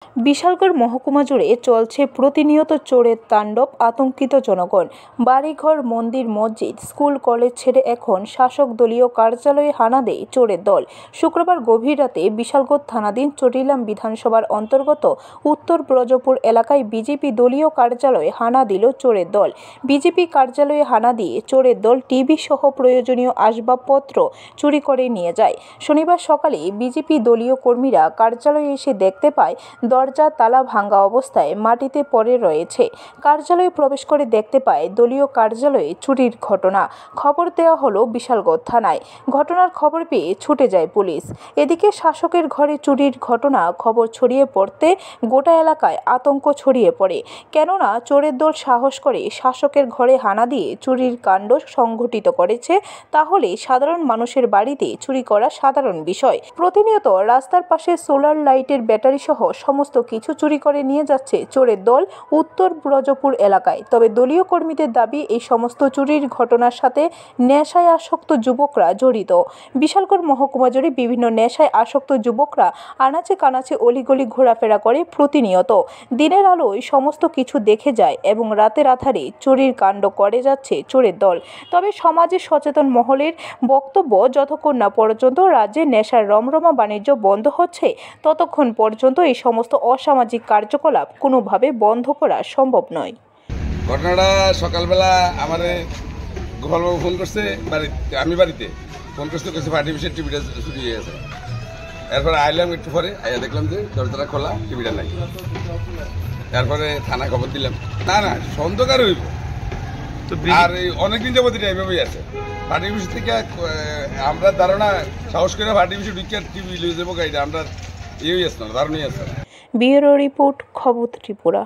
বিশালগড় মহকুমা জুড়ে চলছে প্রতিনিয়ত চোরের তাণ্ডব। আতঙ্কিত জনগণ। বাড়িঘর, মন্দির, মসজিদ, স্কুল, কলেজ ছেড়ে এখন শাসক দলীয় কার্যালয়ে হানা দেয় চোরের দল। শুক্রবার গভীর রাতে বিশালগড় থানাধীন চটিলাম বিধানসভার অন্তর্গত উত্তর ব্রজপুর এলাকায় বিজেপি দলীয় কার্যালয়ে হানা দিল চোরের দল। বিজেপি কার্যালয়ে হানা দিয়ে চোরের দল টিভি সহ প্রয়োজনীয় আসবাবপত্র চুরি করে নিয়ে যায়। শনিবার সকালে বিজেপি দলীয় কর্মীরা কার্যালয়ে এসে দেখতে পায় দরজা তালা ভাঙা অবস্থায় মাটিতে পড়ে রয়েছে। কার্যালয়ে প্রবেশ করে দেখতে পায় দলীয় কার্যালয়ে চুরির ঘটনা। খবর দেওয়া হলো বিশালগড় থানায়। ঘটনার খবর পেয়ে ছুটে যায় পুলিশ। এদিকে শাসকের ঘরে চুরির ঘটনা খবর ছড়িয়ে পড়তে গোটা এলাকায় আতঙ্ক ছড়িয়ে পড়ে। কেননা চোরের দল সাহস করে শাসকের ঘরে হানা দিয়ে চুরির কাণ্ড সংঘটিত করেছে। তাহলে সাধারণ মানুষের বাড়িতে চুরি করা সাধারণ বিষয়। প্রতিনিয়ত রাস্তার পাশে সোলার লাইটের ব্যাটারি সহ সমস্ত কিছু চুরি করে নিয়ে যাচ্ছে চোরের দল উত্তর ব্রজপুর এলাকায়। তবে দলীয় কর্মীদের দাবি, এই সমস্ত চুরির ঘটনার সাথে নেশায় আসক্ত যুবকরা জড়িত। বিশালগড় মহকুমা জুড়ে বিভিন্ন নেশায় আসক্ত যুবকরা আনাচে কানাচে অলিগলি ঘোরাফেরা করে প্রতিনিয়ত। দিনের আলোয় সমস্ত কিছু দেখে যায় এবং রাতের আধারে চুরির কাণ্ড করে যাচ্ছে চোরের দল। তবে সমাজে সচেতন মহলের বক্তব্য, যতক্ষণ না পর্যন্ত রাজ্যে নেশার রমরমা বাণিজ্য বন্ধ হচ্ছে ততক্ষণ পর্যন্ত এই সমস্ত অসামাজিক কার্যকলাপ কোনোভাবে বন্ধ করা সম্ভব নয়। ঘটনাটা সকালবেলা আমার গোপালবাবু ফোন করছে, আমি বাড়িতে ফোন করতে আর্টিফিশিয়াল টিভিটা চুরি হয়ে গেছে। এরপরে আইলাম, একটু পরে আইয়া দেখলাম যে দরজাটা খোলা, টিভিটা নাই। এরপরে থানায় খবর দিলাম। না সন্দেহকার হইব, আর অনেকদিন যাবত এইভাবেই আছে। আর্টিফিশিয়াল থেকে আমরা ধারণা সাহস করে আর্টিফিশিয়াল ঢুকিয়ে টিভি লিয়ে যাবো, গাড়িটা আমরা ইয়েই আসতো না, ধারণাই আসতো না। ব্যুরো রিপোর্ট, খবর ত্রিপুরা।